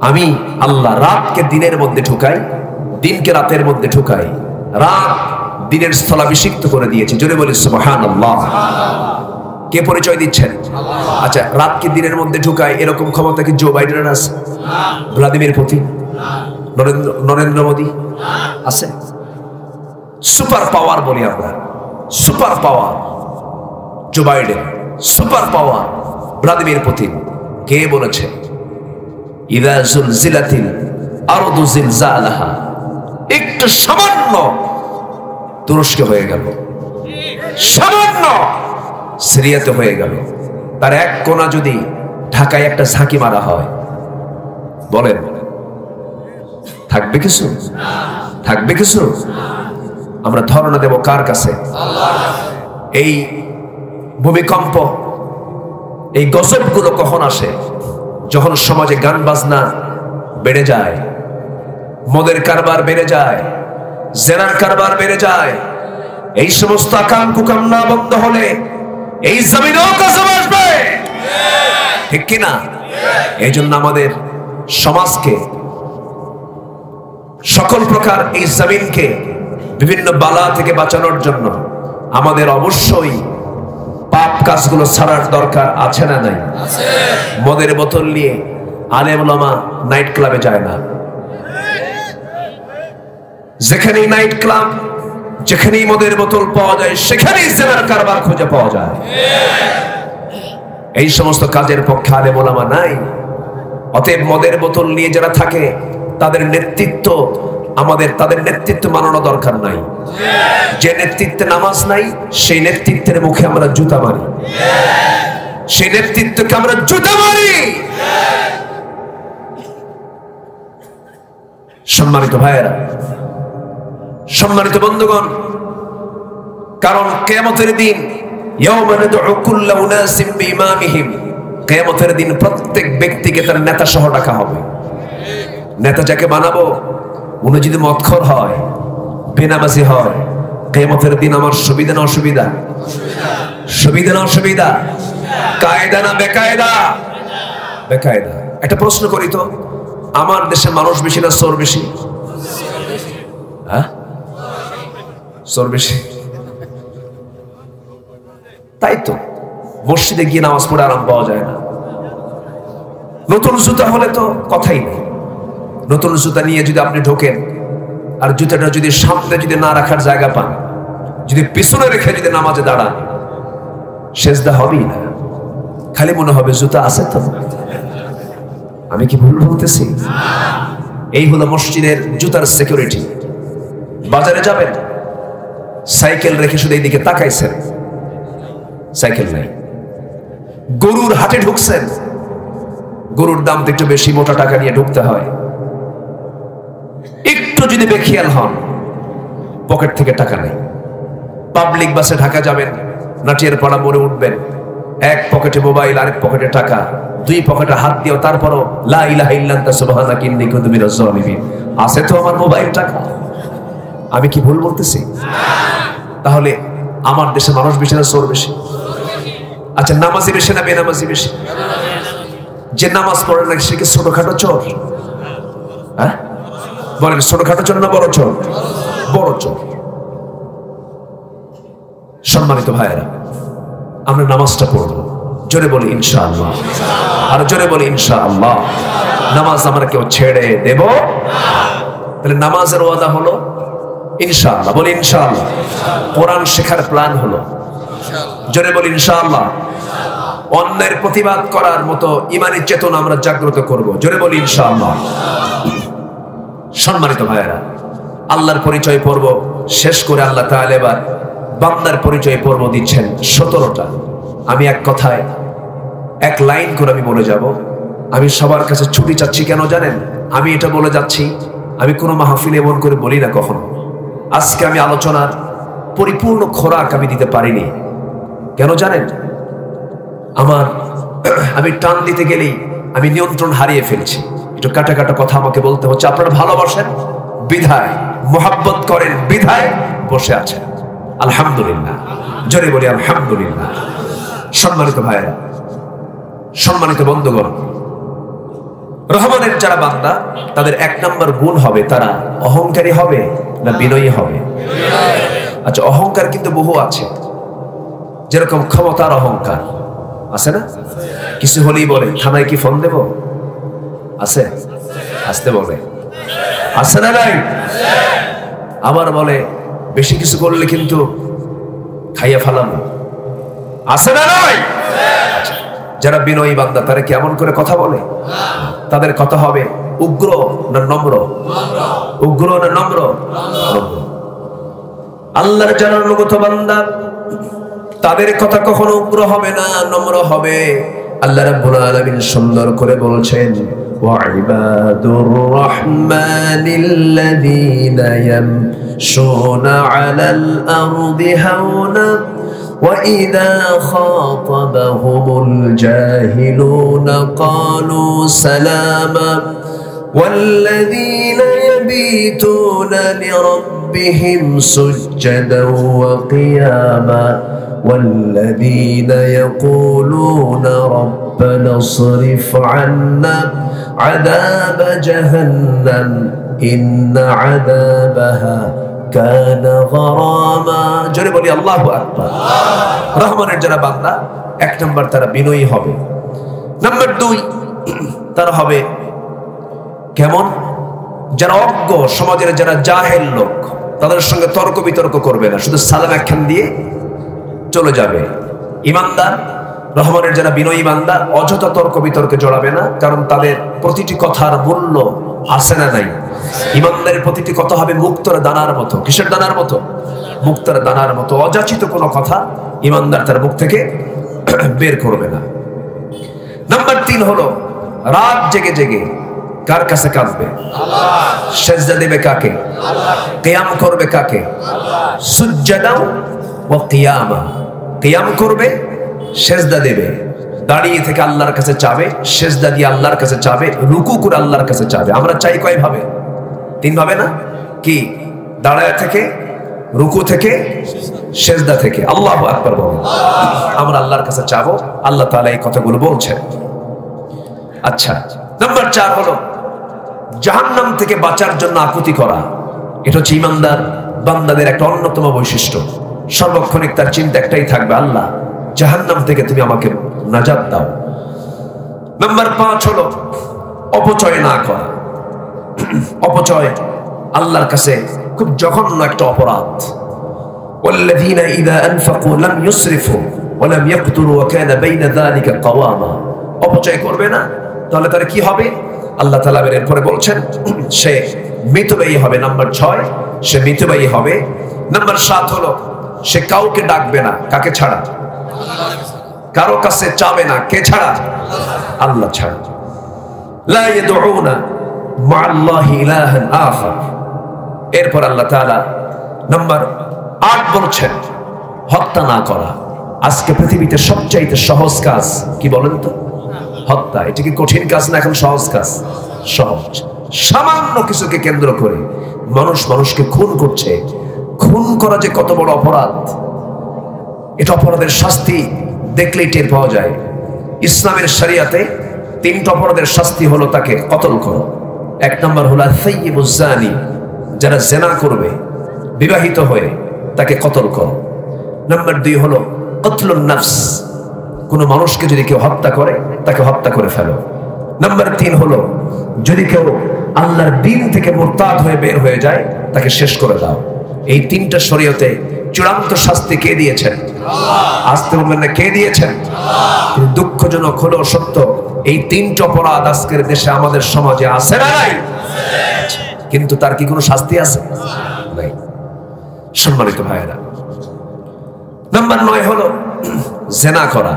আমি আল্লাহ রাতকে দিনের মধ্যে ঢুকাই, দিনকে রাতের মধ্যে ঢুকাই, রাত দিনের স্থলাভিষিক্ত করে দিয়েছে। জোরে বলি সুবহানাল্লাহ। কে পরিচয় দিচ্ছেন? আচ্ছা, রাত কি দিনের মধ্যে ঢুকায় এরকম ক্ষমতা কি জো বাইডেনের আছে? ভ্লাদিমির পুতিন, নরেন্দ্র মোদী আছে? সুপার পাওয়ার বলি আমরা, superpower Joe Biden, superpower Vladimir Putin. কে বলেছে ইযা যুলজিলাতিল আরদু জিলজালাহা? একটু সামান্য তুরস্কে হয়ে গেল, সামান্য সিরিয়াতে হয়ে গেল, তার এক কোণা যদি ঢাকায় একটা ঝাঁকি মারা হয়, বলেন থাকবে কিছু? থাকবে কিছু? আমরা ধারণা দেব কার কাছে? এই ভূমিকম্প, এই গজবগুলো কখন আসে? যখন সমাজে গান বাজনা বেড়ে যায়, মদের কারবার বেড়ে যায়, জেনার কারবার বেড়ে যায়। এই সমস্ত আকাম কুকাম না বন্ধ হলে এই জমিনেও গজব আসবে, ঠিক কিনা? এই জন্য আমাদের সমাজকে, সকল প্রকার এই জমিনকে বিভিন্ন বালা থেকে বাঁচানোর জন্য আমাদের অবশ্যই পাপ কাজগুলো ছাড়ার দরকার আছে না নাই? মদের বোতল নিয়ে আলেম ওলামা নাইট ক্লাবে যায় না। যেখানেই নাইট ক্লাব, যেখানেই মদের বোতল পাওয়া যায়, সেখানেই জেনার কারবার খুঁজে পাওয়া যায়। এই সমস্ত কাজের পক্ষে আলেম ওলামা নাই। অতএব মদের বোতল নিয়ে যারা থাকে তাদের নেতৃত্ব, আমাদের তাদের নেতৃত্ব মানানো দরকার নাই। যে নেতৃত্বে নামাজ নাই, সেই নেতৃত্বের মুখে আমরা জুতা মারি, সেই নেতৃত্বকে আমরা জুতা মারি। সম্মানিত ভাইয়েরা, সম্মানিত বন্ধুগণ, কারণ কিয়ামতের দিন ইয়াওমা নাদউ কুল্লা উনাসিম বিইমামিহিম, কিয়ামতের দিন প্রত্যেক ব্যক্তিকে তার নেতা সহ ডাকা হবে। নেতা যাকে বানাবো উনি যদি মদখোর হয়, বেনামাজি হয়, কিয়ামতের দিন আমার সুবিধা না অসুবিধা? সুবিধা না অসুবিধা? কায়দা না বেকায়দা? বেকায়দা। একটা প্রশ্ন করি তো, আমার দেশে মানুষ বেশি না চোর বেশি? হ্যাঁ, চোর বেশি। তাই তো মসজিদে গিয়ে নামাজ পড়ে আরাম পাওয়া যায় না। নতুন জুতা হলে তো কথাই নেই। নতুন জুতা নিয়ে যদি আপনি ঢোকেন, আর জুতাটা যদি সামনে যদি না রাখার জায়গা পান, যদি পিছনে রেখে যদি নামাজে দাঁড়ান, সেজদা হবেই না, খালি মনে হবে জুতা আছে তো। আমি কি ভুল বলতেছি? এই হলো মসজিদের জুতার সিকিউরিটি। বাজারে যাবেন, সাইকেল রেখে শুধু এইদিকে তাকাইছেন, সাইকেল নাই। গরুর হাটে ঢুকছেন, গরুর দাম তো একটু বেশি, মোটা টাকা নিয়ে ঢুকতে হয়। একটু যদি বেখেয়াল হন, পকেট থেকে টাকা নেই। পাবলিক বাসে ঢাকা যাবেন, নাটিয়ার পাড়া মোড়ে উঠবেন, এক পকেটে মোবাইল, আরেক পকেটে টাকা, দুই পকেটে হাত দিও, তারপরও লা ইলাহা ইল্লা আনতা সুবহানাকা ইন্নী কুনতু মিনাজ জালিমিন। আছে তো আমার মোবাইল, টাকা। আমি কি ভুল বলতেছি? তাহলে আমার দেশে মানুষ বেশি না চোর বেশি? আচ্ছা, নামাজি বেশি না বেনামাজি বেশি? যে নামাজ পড়ে না সে কি ছোটখাটো চোর? হ্যাঁ বলেন, ছোটখাটো চোর না বড় চোর? বড় চোর। সম্মানিত ভাইয়েরা, আমরা নামাজটা পড়ব, জোরে বলি ইনশাআল্লাহ, আর জোরে বলি ইনশাআল্লাহ। নামাজ আমরা কেউ ছেড়ে দেব? তাহলে নামাজের ওয়াদা হলো ইনশাআল্লাহ, বলি ইনশাআল্লাহ। কোরআন শেখার প্ল্যান হলো, জোরে বলি ইনশাআল্লাহ। অন্যের প্রতিবাদ করার মতো ইমানি চেতনা আমরা জাগ্রত করব, জোরে বলি ইনশাআল্লাহ। সম্মানিত ভাইয়েরা, আল্লাহর পরিচয় পর্ব শেষ করে আল্লাহ তাআলা এবার বান্দার পরিচয় পর্ব দিচ্ছেন 17টা। আমি এক কথায় এক লাইন করে আমি বলে যাব। আমি সবার কাছে ছুটি চাচ্ছি কেন জানেন? আমি এটা বলে যাচ্ছি, আমি কোনো মাহফিলে এমন করে বলি না কখনো। আজকে আমি আলোচনার পরিপূর্ণ খোরাক আমি দিতে পারিনি। কেন জানেন? আমি টান দিতে গেলেই আমি নিয়ন্ত্রণ হারিয়ে ফেলছি। একটু কাটা কাটা কথা আমাকে বলতে হচ্ছে। আপনারা ভালোবাসেন বিধায়, মোহাব্বত করেন বিধায় বসে আছেন, আলহামদুলিল্লাহ, জোরে বলি আলহামদুলিল্লাহ। সম্মানিত ভাইয়েরা, সম্মানিত বন্ধুগণ, রহমানের যারা বান্দা তাদের এক নম্বর গুণ হবে তারা অহংকারী হবে না বিনয়ী হবে? আচ্ছা, অহংকার কিন্তু বহু আছে, যেরকম ক্ষমতার অহংকার, আছে না? কিছু হলেই বলে থানায় কি ফোন দেব, আছে? আসতে বলে, আছে না নাই? আবার বলে বেশি কিছু করলে কিন্তু খাইয়া ফেলাবো, আছে না নাই? যারা বিনয়ী বান্দা তারা কেমন করে কথা বলে? তাদের কথা হবে উগ্র না নম্র? উগ্র না নম্র? আল্লাহর যারা অনুগত বান্দা তাদের কথা কখনো উগ্র হবে না, নম্র হবে। আল্লাহ রাব্বুল আলামিন সুন্দর করে বলছেন, ওয়াইবাদুর রাহমানিল্লাযীনা ইয়ামশুনা আলাল আরদি হাওনা وَإِذَا خَاطَبَهُمُ الْجَاهِلُونَ قَالُوا سَلَامًا وَالَّذِينَ يَبِيتُونَ لِرَبِّهِمْ سُجَّدًا وَقِيَامًا وَالَّذِينَ يَقُولُونَ رَبَّنَا اصْرِفْ عَنَّا عَذَابَ جَهَنَّمَ إِنَّ عَذَابَهَا কানা গরামা। জোরে বলি আল্লাহু আকবার। রহমানের যারা বান্দা, এক নম্বর তারা বিনয়ী হবে। নাম্বার 2 তারা হবে কেমন? যারা অজ্ঞ, সমাজের যারা জাহেল লোক, তাদের সঙ্গে তর্ক বিতর্ক করবে না, শুধু সালাম একখান দিয়ে চলে যাবে। ইমানদার রহমানের যারা বিনয়ী বান্দা অযথা তর্ক বিতর্কে জড়াবে না, কারণ তাদের প্রতিটি কথার মূল্য আছে না নাই? ইমানদারের প্রতিটি কথা হবে মুক্তর দানার মতো। কিসের দানার মতো? মুক্তর দানার মতো। অযাচিত কোনো কথা ইমানদার তার মুখ থেকে বের করবে না। নাম্বার 3 হলো রাত জেগে জেগে কার কাছে কাঁদবে? সেজদা দেবে কাকে? কিয়াম করবে কাকে? সুজ্জাদা ওয়া কিয়ামা। কিয়াম করবে, সেজদা দেবে, দাঁড়িয়ে থেকে আল্লাহর কাছে চাবে, সেজদা দিয়ে আল্লাহর কাছে চাবে, রুকু করে আল্লাহর কাছে চাবে। আমরা চাই কয় ভাবে? 3 ভাবে না? কি? দাঁড়ায় থেকে, রুকু থেকে, সেজদা থেকে। আল্লাহু আকবার বলো। আমরা আল্লাহর কাছে চাবো, আল্লাহ তাআলা এই কথাগুলো বলছেন। আচ্ছা, নাম্বার 4 হলো জাহান্নাম থেকে বাঁচার জন্য আকুতি করা। এটা হচ্ছে ঈমানদার বান্দাদের একটা অন্যতম বৈশিষ্ট্য। সর্বক্ষণিক তার চিন্তা একটাই থাকবে, আল্লাহ জাহান্নাম থেকে তুমি আমাকে নাজাত দাও। নাম্বার 5 হলো অপচয় না করা। অপচয় আল্লাহর কাছে খুব জঘন্য একটা অপরাধ। ওয়াল্লাযীনা ইযা আনফাকু লাম ইউসরিফু ওয়া লাম ইয়াকতুরু ওয়া কানা বাইনা যালিকা কাওয়ামা। অপচয় করবে না, তাহলে তার কি হবে? আল্লাহ তাআলা এরপরে বলছেন সে মিতব্যয়ী হবে। নাম্বার 6 সে মিতব্যয়ী হবে। নাম্বার 7 হলো সে কাউকে ডাকবে না। কাকে ছাড়া? কারো কাছে চাবে না। কে ছাড়া? আল্লাহ ছাড়া। লা ইয়াদউনা মা'আল্লাহি ইলাহান আখার। এরপর আল্লাহ তাআলা নাম্বার 8 বলছেন হত্যা না করা। আজকে পৃথিবীতে সবচাইতে সহজ কাজ কি বলেন তো? হত্যা। এটা কি কঠিন কাজ না এখন সহজ কাজ? সহজ। সামান্য কিছুকে কেন্দ্র করে মানুষ মানুষকে খুন করছে। খুন করা যে কত বড় অপরাধ, এটা অপরাধের শাস্তি দেখলেই টের পাওয়া যায়। ইসলামের শরিয়াতে 3টা অপরাধের শাস্তি হলো তাকে কতল করো। 1 নম্বর হলো সাইয়্যিবুজ জানি, যারা জিনা করবে বিবাহিত হয়ে তাকে কতল করো। নাম্বার 2 হলো কতলুন নফস, কোনো মানুষকে যদি কেউ হত্যা করে তাকে হত্যা করে ফেলো। নাম্বার 3 হলো যদি কেউ আল্লাহর দ্বীন থেকে মুরতাদ হয়ে বের হয়ে যায় তাকে শেষ করে দাও। এই 3টা শরীয়তে চূড়ান্ত শাস্তি কে দিয়েছেন? আসতে বলবেন না কে দিয়েছেন? দুঃখজনক হলো সত্য, এই 3টা অপরাধ আজকের দেশে আমাদের সমাজে আছে না নাই? কিন্তু তার কি কোনো শাস্তি আছে? নাই। সম্মানিত ভাইয়েরা, নাম্বার 9 হলো জিনা করা।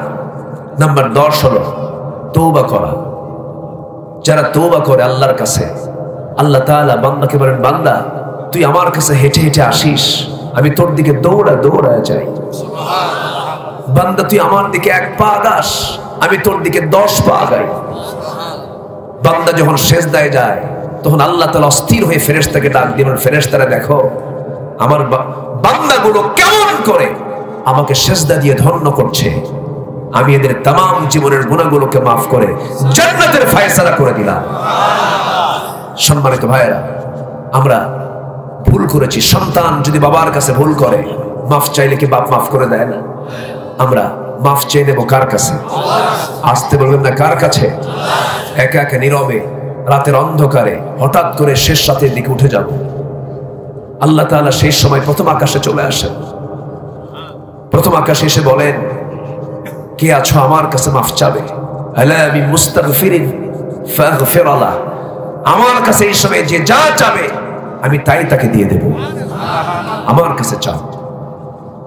নাম্বার 10 হলো তওবা করা। যারা তওবা করে আল্লাহর কাছে, আল্লাহ তাআলা বান্দাকে বলেন, বান্দা তুই আমার কাছে হেঁটে হেঁটে আসিস, আমি তোর দিকে দৌড়া দৌড়া যাই। বান্দা তুই আমার দিকে 1 পা আগাস, আমি তোর দিকে 10 পা আগাই। বান্দা যখন সেজদায় যায় তখন আল্লাহ তাআলা অস্থির হয়ে ফেরেশতাকে ডাক দিবেন, ফেরেশতারা দেখো আমার বান্দাগুলো কেমন করে আমাকে সেজদা দিয়ে ধন্য করছে, আমি এদের तमाम জীবনের গুনাহগুলোকে মাফ করে জান্নাতের ফয়সালা করে দিলাম। সম্মানিত ভাইরা, আমরা ভুল করেছি। সন্তান যদি বাবার কাছে ভুল করে, মাফ চাইলে কি বাপ মাফ করে দেয় না? আমরা মাফ চেয়ে নেবো কার কাছে? আসতে বলবেন না কার কাছে? একা একা নীরবে রাতের অন্ধকারে হঠাৎ করে শেষ রাতের দিকে উঠে যাব। আল্লাহ তাআলা সেই সময় প্রথম আকাশে চলে আসেন। প্রথম আকাশে এসে বলেন, কে আছো আমার কাছে মাফ চাবে? আলা আমি মুস্তাগফিরিন ফাগফির লাহ। আমার কাছে এই সময় যে যা চাবে আমি তাই তাকে দিয়ে দেব। আমার কাছে চাও।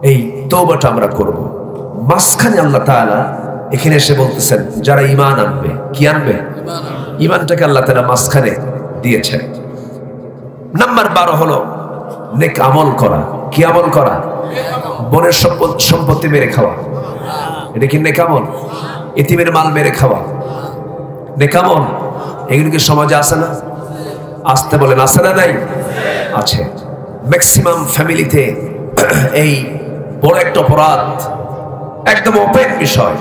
এই তওবাটা আমরা করব। মাঝখানে আল্লাহ তাআলা এখানে এসে বলতেছেন, যারা ঈমান আনবে, কি আনবে? ঈমানটাকে আল্লাহ তাআলা মাঝখানে দিয়েছেন। নাম্বার 12 হলো নেক আমল করা। কি আমল করা? বনের সম্পত্তি মেরে খাওয়া, এটা কি নেক আমল? ইতিমের মাল মেরে খাওয়া নেক আমল? এগুলো কি সমাজে আছে না? আসতে বলেন, আছে না? নাই? আছে। ম্যাক্সিমাম ফ্যামিলিতে এই বড় একটা অপরাধ, একদম ওপেন বিষয়।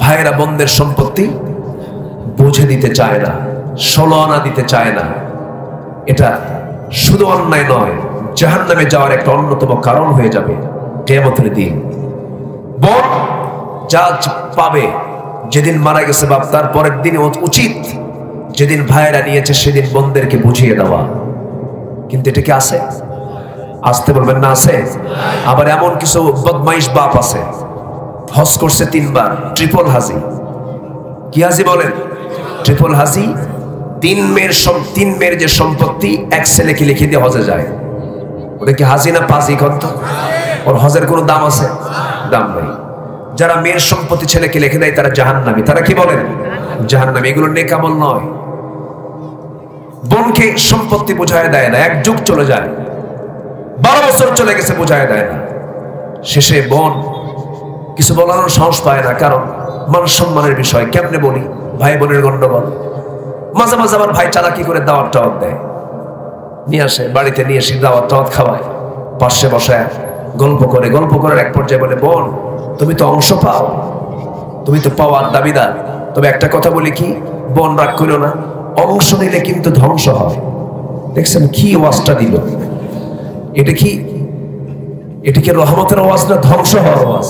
ভাইয়েরা বোনদের সম্পত্তি বুঝে দিতে চায় না, 16 আনা দিতে চায় না। এটা শুধু অন্যায় নয়, জাহান্নামে যাওয়ার একটা অন্যতম কারণ হয়ে যাবে কিয়ামতের দিন। বোন যা পাবে, যেদিন মারা গেছে বাপ, তার পরের দিন উচিত যেদিন ভাইয়েরা নিয়েছে সেদিন বোনদেরকে বুঝিয়ে দেওয়া। কিন্তু এটা কি আছে? আসতে বলবেন না আছে? আবার এমন কিছু বদমাইশ বাপ আছে, হজ করছে 3 বার, ট্রিপল হাজি। কি হাজি বলেন? ট্রিপল হাজি। 3 মেয়ের যে সম্পত্তি এক ছেলেকে লিখে দিয়ে হজে যায়। ওটা কি হাজি না পাজি? কত ওর হজের কোনো দাম আছে? দাম নেই। যারা মেয়ের সম্পত্তি ছেলেকে লিখে দেয় তারা জাহান্নামী। তারা কি বলেন? জাহান্নামী। এগুলো নেক আমল নয়। বোনকে সম্পত্তি বুঝায় দেয় না, 1 যুগ চলে যায়, 12 বছর চলে গেছে, বুঝায় দেয় না। শেষে বোন কিছু বলানোর সাহস পায় না, কারণ মান সম্মানের বিষয়। কেমনে বলি? ভাই বোনের গন্ডগোল। মাঝে মাঝে আমার ভাই চালাকি করে দাওয়াত টাওয়াত দেয়, নিয়ে আসে, বাড়িতে নিয়ে এসে দাওয়াত টাওয়াত খাওয়ায়, পাশে বসায় গল্প করে এক পর্যায়ে বলে, বোন তুমি তো অংশ পাও, তুমি তো পাওয়ার দাবিদার। তবে একটা কথা বলি, কি বোন রাগ করো না, অংশ নিলে কিন্তু ধ্বংস হয়। দেখছেন কি ওয়াজটা দিল? এটা কি রহমতের ওয়াজ না ধ্বংস হওয়ার ওয়াজ?